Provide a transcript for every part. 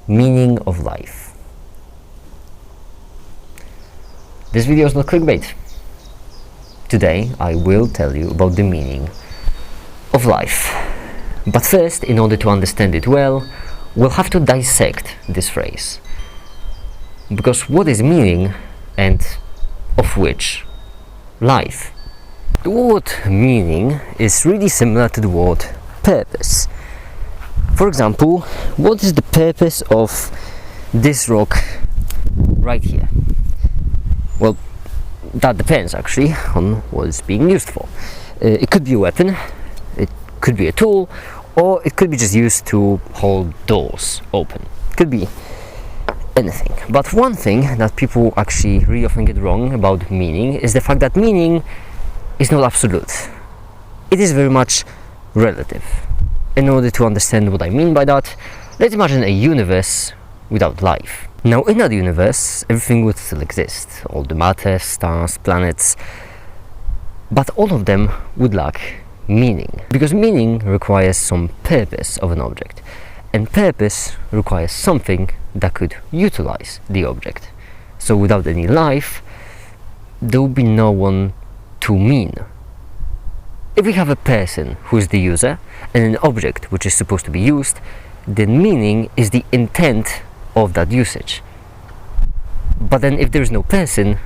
meaning of life. This video is not clickbait. Today I will tell you about the meaning of life. But first, in order to understand it well, we'll have to dissect this phrase. Because what is meaning, and of which life? The word meaning is really similar to the word purpose. For example, what is the purpose of this rock right here? Well, that depends actually on what it's being used for. It could be a weapon, it could be a tool, or it could be just used to hold doors open. It could be anything. But one thing that people actually really often get wrong about meaning is the fact that meaning is not absolute. It is very much relative. In order to understand what I mean by that, let's imagine a universe without life. Now, in that universe, everything would still exist. All the matter, stars, planets, but all of them would lack meaning. Because meaning requires some purpose of an object, and purpose requires something that could utilize the object. So without any life, there would be no one to mean. If we have a person who is the user and an object which is supposed to be used, then meaning is the intent of that usage. But then if there is no person,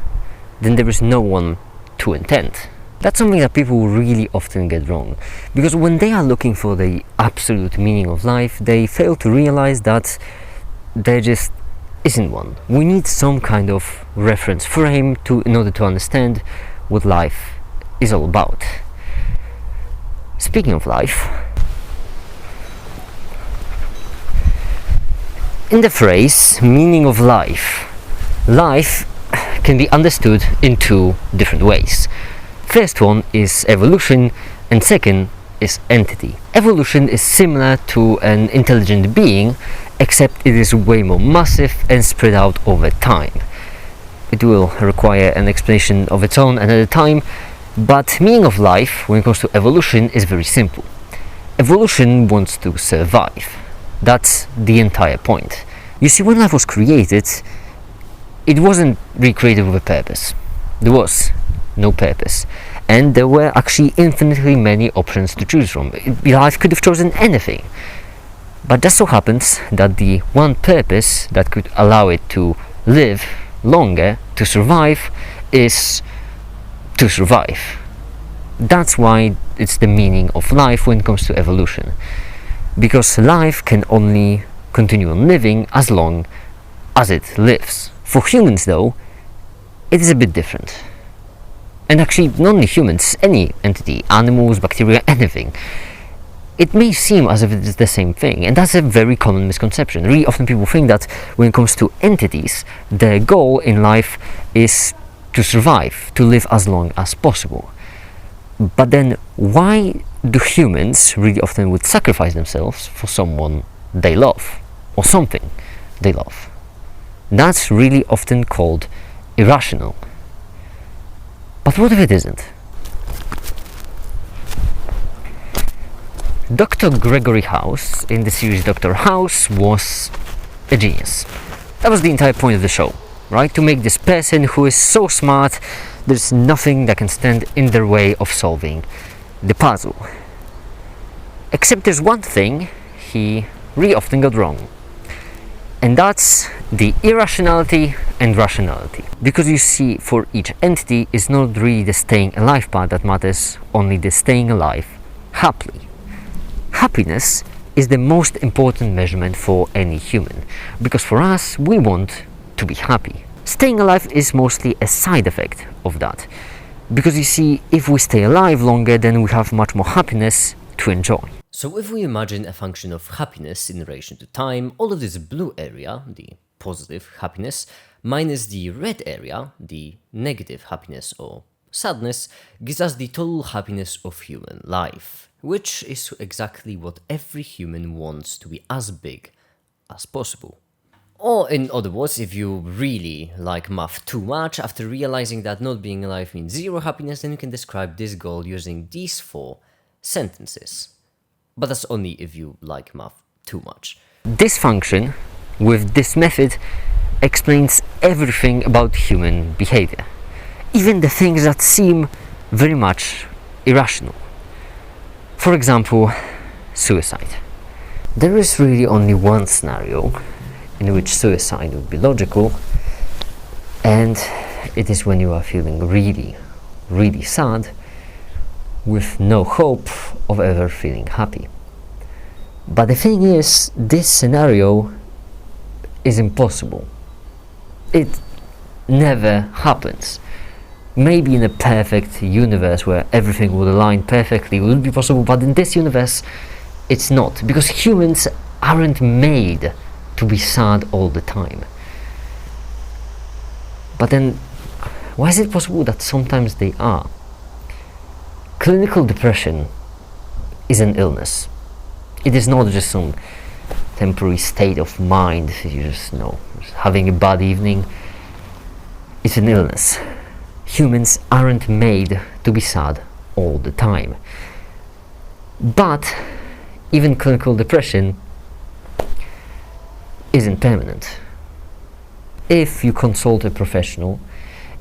then there is no one to intend. That's something that people really often get wrong, because when they are looking for the absolute meaning of life, they fail to realize that there just isn't one. We need some kind of reference frame in order to understand what life is all about. Speaking of life, in the phrase meaning of life, life can be understood in two different ways. First one is evolution, and second is entity. Evolution is similar to an intelligent being, except it is way more massive and spread out over time. It will require an explanation of its own another time, but meaning of life, when it comes to evolution, is very simple. Evolution wants to survive. That's the entire point. You see, when life was created, it wasn't recreated with a purpose. There was no purpose, and there were actually infinitely many options to choose from. Life could have chosen anything, but just so happens that the one purpose that could allow it to live longer, to survive, is to survive. That's why it's the meaning of life when it comes to evolution, because life can only continue on living as long as it lives. For humans though, it is a bit different. And actually, not only humans, any entity, animals, bacteria, anything, it may seem as if it is the same thing, and that's a very common misconception. Really often people think that when it comes to entities, their goal in life is to survive, to live as long as possible. But then why do humans really often would sacrifice themselves for someone they love, or something they love? That's really often called irrational. But what if it isn't? Dr. Gregory House, in the series Dr. House, was a genius. That was the entire point of the show, right? To make this person who is so smart, there's nothing that can stand in their way of solving the puzzle. Except there's one thing he really often got wrong, and that's the irrationality and rationality. Because you see, for each entity, it's not really the staying alive part that matters, only the staying alive happily. Happiness is the most important measurement for any human, because for us, we want to be happy. Staying alive is mostly a side effect of that, because you see, if we stay alive longer, then we have much more happiness to enjoy. So if we imagine a function of happiness in relation to time, all of this blue area, the positive happiness, minus the red area, the negative happiness or sadness, gives us the total happiness of human life, which is exactly what every human wants to be as big as possible. Or in other words, if you really like math too much, after realizing that not being alive means zero happiness, then you can describe this goal using these 4 sentences. But that's only if you like math too much. This function with this method explains everything about human behavior, even the things that seem very much irrational. For example, suicide. There is really only one scenario in which suicide would be logical, and it is when you are feeling really, really sad with no hope of ever feeling happy. But the thing is, this scenario is impossible. It never happens. Maybe in a perfect universe where everything would align perfectly it would be possible, but in this universe it's not, because humans aren't made to be sad all the time. But then, why is it possible that sometimes they are? Clinical depression is an illness. It is not just some temporary state of mind, you just having a bad evening. It's an illness. Humans aren't made to be sad all the time. But even clinical depression isn't permanent. If you consult a professional,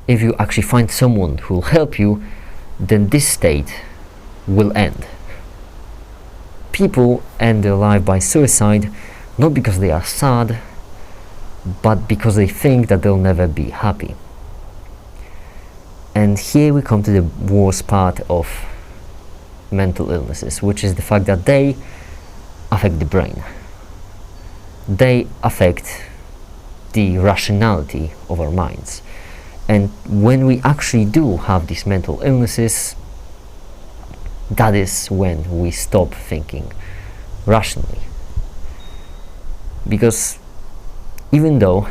if you actually find someone who will help you, then this state will end. People end their life by suicide not because they are sad, but because they think that they'll never be happy. And here we come to the worst part of mental illnesses, which is the fact that they affect the brain. They affect the rationality of our minds. And when we actually do have these mental illnesses, that is when we stop thinking rationally. Because even though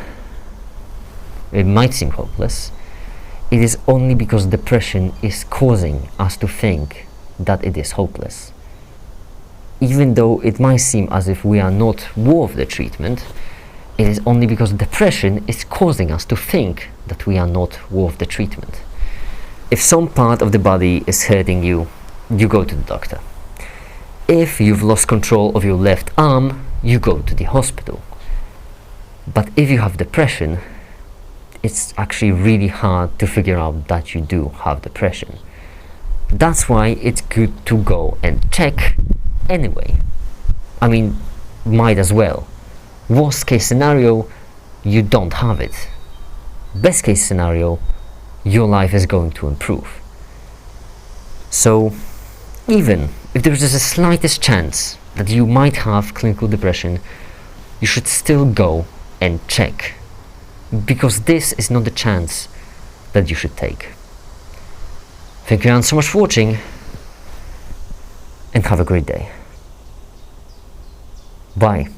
it might seem hopeless, it is only because depression is causing us to think that it is hopeless. Even though it might seem as if we are not worth the treatment, it is only because depression is causing us to think that we are not worth the treatment. If some part of the body is hurting you, you go to the doctor. If you've lost control of your left arm, you go to the hospital. But if you have depression, it's actually really hard to figure out that you do have depression. That's why it's good to go and check anyway. I mean, might as well. Worst case scenario, you don't have it. Best case scenario, your life is going to improve. So, even if there is the slightest chance that you might have clinical depression, you should still go and check. Because this is not the chance that you should take. Thank you so much for watching, and have a great day. Bye.